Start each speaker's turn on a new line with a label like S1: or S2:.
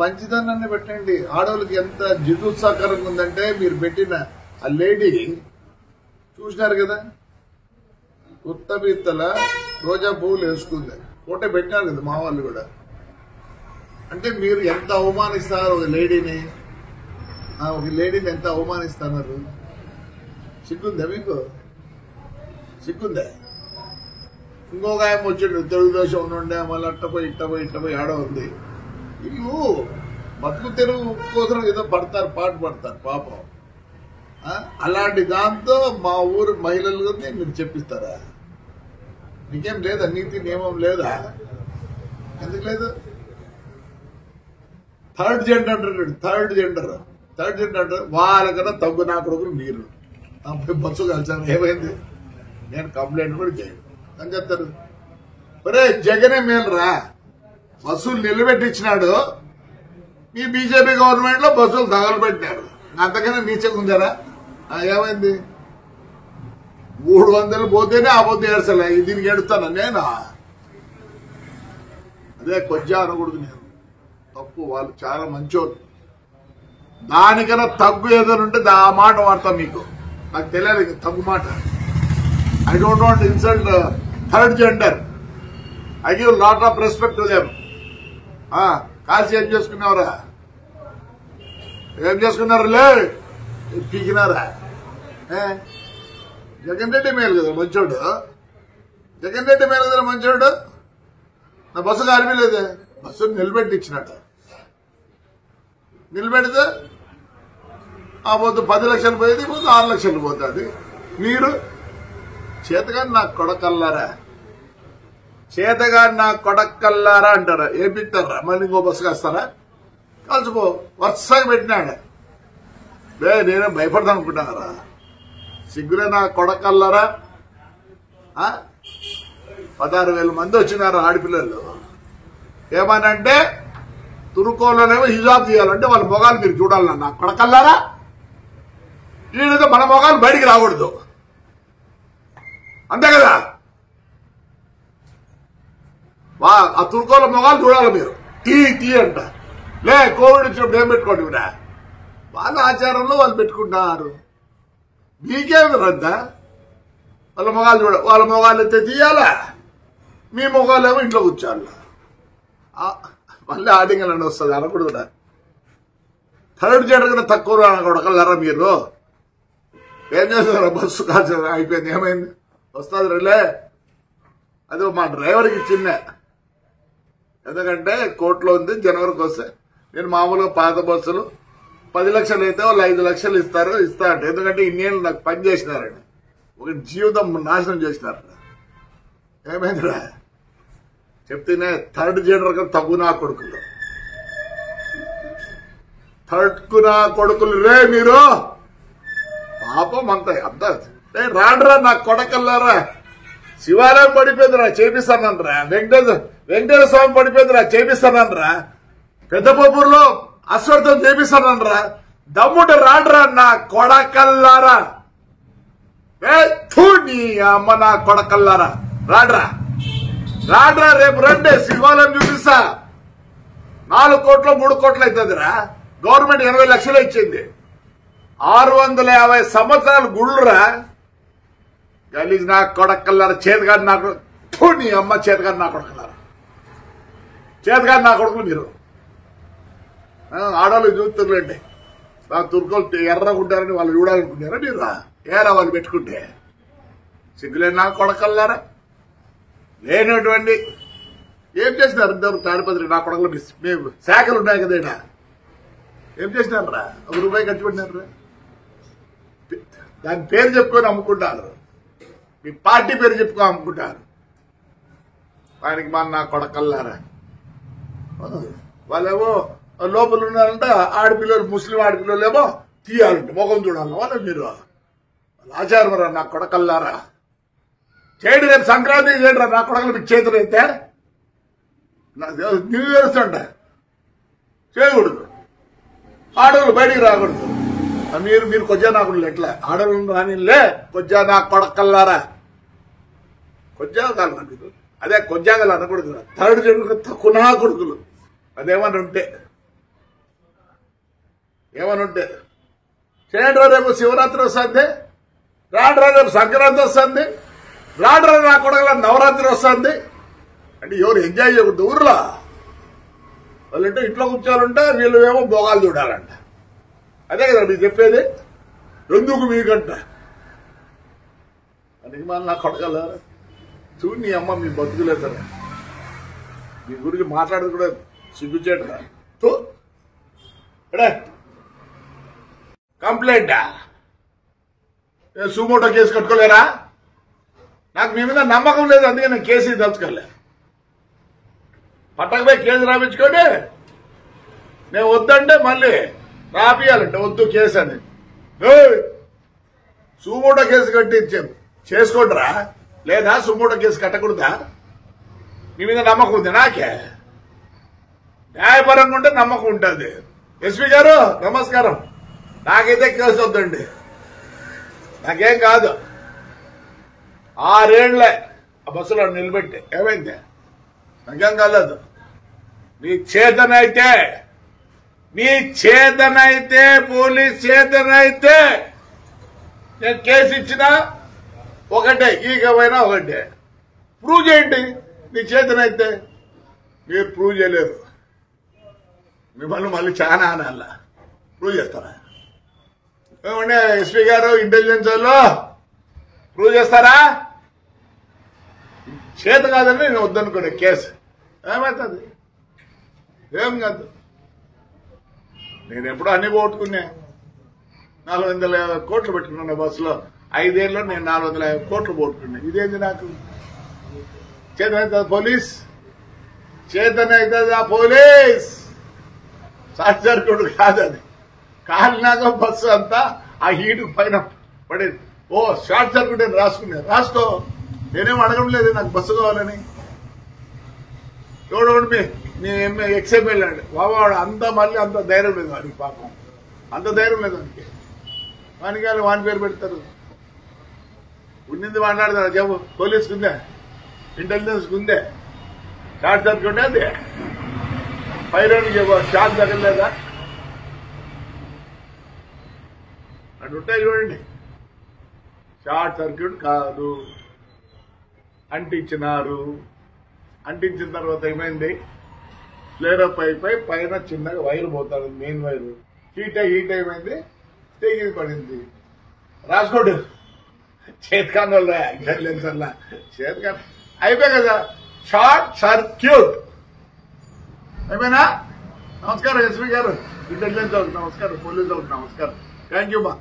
S1: మంచిదనాన్ని పెట్టండి. ఆడవాళ్ళకి ఎంత జిగుత్సాకరంగా ఉందంటే మీరు పెట్టిన ఆ లేడీ చూసినారు కదా, కొత్త బీత్తల రోజా పువ్వులు వేసుకుంది, ఫోటో పెట్టినారు కదా మా వాళ్ళు కూడా. అంటే మీరు ఎంత అవమానిస్తారు ఒక లేడీని ఎంత అవమానిస్తున్నారు. సిగ్గుందా మీకు? సిగ్గుందా? ఇంకొక ఆయన వచ్చిండు తెలుగుదేశం ఉండే, మళ్ళీ ఇట్టపోయి ఆడ ఉంది. వీళ్ళు బతుకు తెరువు కోసం ఏదో పాట పడతారు పాపం. అలాంటి దాంతో మా ఊరు మహిళలు మీరు చెప్పిస్తారా? నీకేం లేదా? నీతి నియమం లేదా? ఎందుకు లేదు? థర్డ్ జెండర్ అంటారు. థర్డ్ జెండర్ వాళ్ళకన్నా తగ్గు నా కొడుకులు మీరు బస్సు కలిసాను. ఏమైంది? నేను కంప్లైంట్ కూడా చేయను అని చెప్తారు. ఒరే జగనే మేలురా, బస్సులు నిలబెట్టించినాడు. మీ బీజేపీ గవర్నమెంట్ లో బస్సులు తగలబెట్టినాడు. అంతకన్నా నీచగా ఉందారా? ఏమైంది? 300 పోతేనే ఆ పొద్దు ఏడ్చలే, దీనికి ఏడుస్తాను నేను. అదే కొంచెం అనకూడదు నేను, తప్పు. వాళ్ళు చాలా మంచోళ్ళు. దానికన్నా తగ్గు ఏదైనా ఉంటే ఆ మాట వాడతా మీకు. నాకు తెలియదు తగ్గు మాట. I don't want insult third gender. I give lot of respect to them. కాల్సి ఏం చేసుకున్నావురా? ఏం చేసుకున్నారులే? పీకినారా? జగన్ రెడ్డి మేలు కదా మంచోడు. జగన్ రెడ్డి మేలు కదా మంచోడు. నా బస్సు కాలిపోలేదే, బస్సు నిలబెట్టించినట్టు. నిలబెడితే ఆ పొద్దు 10 లక్షలు పోయేది, ఇప్పుడు 6 లక్షలు పోతుంది. మీరు చేతగాని నాకు కొడకల్లారా అంటారా? ఏం పెట్టారా? మళ్ళీ ఇంకో బస్సు కాస్తారా? కలిసిపో. వరుసగా పెట్టినాడు. నేనే భయపడతాను అనుకుంటున్నారా? సిగ్గులే నా కొడకల్లారా. 16,000 మంది వచ్చినారు ఆడపిల్లలు. ఏమనంటే తురుకోలోనేమో హిజాబ్ చేయాలంటే వాళ్ళ మొగాలు మీరు చూడాలన్నా. నా కొడకల్లారా, ఈయనతో మన మొగాలు బయటికి రాకూడదు, అంతే కదా? ఆ తురుకోల మొగాలు చూడాలి మీరు. టీ అంట. లే కోవిడ్ వచ్చినప్పుడు ఏం పెట్టుకోండి మీరా? వాళ్ళ ఆచారంలో వాళ్ళు పెట్టుకుంటున్నారు. మీకేమి రద్దా? వాళ్ళ మొగాలు వాళ్ళ మొగాలు అయితే తీయాలా, మీ మొగాలేమో ఇంట్లో కూర్చోాల. మళ్ళీ ఆడింగలని వస్తుంది అనకూడదు. థర్డ్ జెండర్ కన్నా తక్కువ కొడకల్లారా మీరు? ఏం చేస్తారా? బస్సు కాల్చ అయిపోయింది. ఏమైంది? వస్తుంది రేలే. అది మా డ్రైవర్కి ఇచ్చిందే. ఎందుకంటే కోర్టులో ఉంది, జనవరికి వస్తే. నేను మామూలుగా పాత బస్సులు 10 లక్షలు అయితే వాళ్ళు 5 లక్షలు ఇస్తా అంటే. ఎందుకంటే ఇన్నేళ్ళు నాకు పని చేసినారండి, ఒక జీవితం నాశనం చేసినారు. ఏమైందిరా చెప్తేనే థర్డ్ జెండర్ కన్నా తగ్గు నా కొడుకులు. థర్డ్కు నా కొడుకులు రే మీరు. పాపం అంతా రాండ్రా నా కొడకల్లారా. శివాలయం పడిపోయిందిరా, చేపిస్తానంటరా. వెంకటేశ్వర స్వామి పడిపోయిందిరా, చేపిస్తానంటరా. పెద్దపూర్లో అశ్వర్థం చేపిస్తానంటరా. దమ్ముంటే రాండ్రా నా కొడకల్లారా. నీ అమ్మ నా కొడకల్లారా, రాండ్రా రేపు రండి, శివాలయం చూపిస్తా. 4 కోట్లు 3 కోట్లు అవుతుందిరా. గవర్నమెంట్ 80 లక్షలు ఇచ్చింది. 650 సంవత్సరాలు గుళ్ళురా. గలీజ్ నా కొడకల్లారా. చేతగాని నా కొడుకు. నీ అమ్మ చేతగాని నా కొడకల్లారా. చేతగాని నా కొడుకులు మీరు. ఆడవాళ్ళు చూస్తుందండి. నా తుర్కోలు ఎర్రగా ఉంటారని వాళ్ళు చూడాలనుకున్నారా మీరు? ఏరా వాళ్ళు పెట్టుకుంటే? సిగ్గులేని నా కొడకల్లారా. లేనటువంటి ఏం చేసినారు? ఇద్దరు తాడిపత్రి నా కొడకలు మేము శాఖలు ఉన్నాయి కదా, ఏం చేసినారా? ₹1 ఖర్చు పెట్టినారా? దాని పేరు చెప్పుకొని అమ్ముకుంటారు. మీ పార్టీ పేరు చెప్పుకొని అమ్ముకుంటారు. ఆయనకి నా కొడకల్లారా. వాళ్ళేమో లోపల ఉన్నారంటే ఆడపిల్లలు, ముస్లిం ఆడపిల్లలు ఏమో తీయాలంటే ముఖం చూడాలి. వాళ్ళ మీరు ఆచారం రా నా కొడకల్లారా. చేయండి, రేపు సంక్రాంతి చేయండి రా నా కొడకలు. మీకు చేతులు అయితే న్యూ ఇయర్స్ అంట చేయకూడదు. ఆడవాళ్ళు బయటికి రాకూడదు. మీరు కొజ్జా నాకులు ఎట్లా? ఆడవాళ్ళు రానిలే కొజ్జా నా కొడకల్లారా. కొజ్జా కాదు మీరు. అదే కొజ్జాగలు అనకూడదు. థర్డ్ జెండర్ తక్కువ నా కొడుకులు అదేమని ఉంటే ఏమని ఉంటే చేయండి. రేపు శివరాత్రి వస్తుంది, రాడ్రా రేపు సంక్రాంతి వస్తుంది, రాడ్రా నా కొడగల నవరాత్రి వస్తుంది అంటే ఎవరు ఎంజాయ్ చేయకూడదు ఊర్లో. వాళ్ళంటే ఇంట్లో కూర్చోవాలంటే వీళ్ళు ఏమో భోగాలు చూడాలంట. అదే కదా మీకు చెప్పేది. ఎందుకు మీకంట అందుకే మళ్ళీ నా కొడగల చూడు నీ అమ్మ మీ బతుకులేసారా. మీ గురించి మాట్లాడదు కూడా సిగ్గుచేట. కంప్లైంటా సుమోటో కేసు కట్టుకోలేరా? నాకు మీ మీద నమ్మకం లేదు, అందుకే నేను కేసు తలుచుకోలే. పట్టకపోయి కేసు రాపించుకోండి. నేను వద్దంటే మళ్ళీ రాపియాలంటే వద్దు కేసు అని. సుమోటో కేసు కట్టి చేసుకోండిరా, లేదా సుమోటో కేసు కట్టకూడదా? మీ మీద నమ్మకం ఉంది నాకే. న్యాయపరంగా ఉంటే నమ్మకం ఉంటుంది. ఎస్పీ గారు నమస్కారం. నాకైతే కేసు వద్దండి, నాకేం కాదు. 6 ఏళ్లే ఆ బస్సులో నిలబెట్టి ఏమైంది? నాకేం కాలేదు. నీ చేతనైతే పోలీస్ చేతనైతే నేను కేసు ఇచ్చినా ఒకటే, ఈగమైనా ఒకటే. ప్రూవ్ చేయండి నీ చేతనైతే. మీరు ప్రూవ్ చేయలేరు, మిమ్మల్ని మళ్ళీ చాలా అనాల. ప్రూవ్ చేస్తారా? ఏమంటే ఎస్పీ గారు ఇంటెలిజెన్స్ వాళ్ళు ప్రూవ్ చేస్తారా? చేత కాదని నేను వద్దనుకునే కేసు ఏమవుతుంది? ఏం కాదు. నేను ఎప్పుడో అన్ని పోగొట్టుకున్నా. 450 కోట్లు పెట్టుకున్నా బస్సులో. 5 ఏళ్ళలో నేను 450 కోట్లు పోగొట్టుకున్నా. ఇదేంది నాకు? చేతనవుతుంది పోలీస్, చేతనవుతుందా పోలీస్? షార్ట్ సర్క్యూట్ కాదు అది. కాలినాక బస్సు అంతా ఆ హీటు పైన పడేది. ఓ షార్ట్ సర్క్యూట్ అని రాసుకో. నేనేం అడగడం లేదు నాకు బస్సు కావాలని. చూడండి నేను ఎక్స్ఎం వెళ్ళాడు బాబావాడు. అంతా మళ్ళీ అంత ధైర్యం లేదు వాడికి, పాపం అంత ధైర్యం లేదు వానికి. వానికి వాని పేరు పెడతారు. ఉన్నింది మాట్లాడతారు. చెప్పు పోలీసుకు ఉందే, ఇంటెలిజెన్స్కి ఉందే. షార్ట్ సర్క్యూట్ అది పైరోనికి షాక్ తగలేదా? అటు ఉంటాయి చూడండి. షార్ట్ సర్క్యూట్ కాదు, అంటించినారు. అంటించిన తర్వాత ఏమైంది? ఫ్లేరప్ అయిపోయి పైన చిన్నగా వైర్ పోతాడు, మెయిన్ వైర్. హీట్ ఏమైంది? తెగి పడింది. రాసుకోడు చేతికాన్ వల్ల ఇంటెలిజెన్స్ వల్ల చేతికాన్ అయిపోయి కదా. షార్ట్ సర్క్యూట్ అయిపోయినా. నమస్కారం ఎస్పీ గారు, ఇంటెలిజెన్స్ వాళ్ళకి నమస్కారం, పోలీసు వాళ్ళకి నమస్కారం. థ్యాంక్ యూ మా.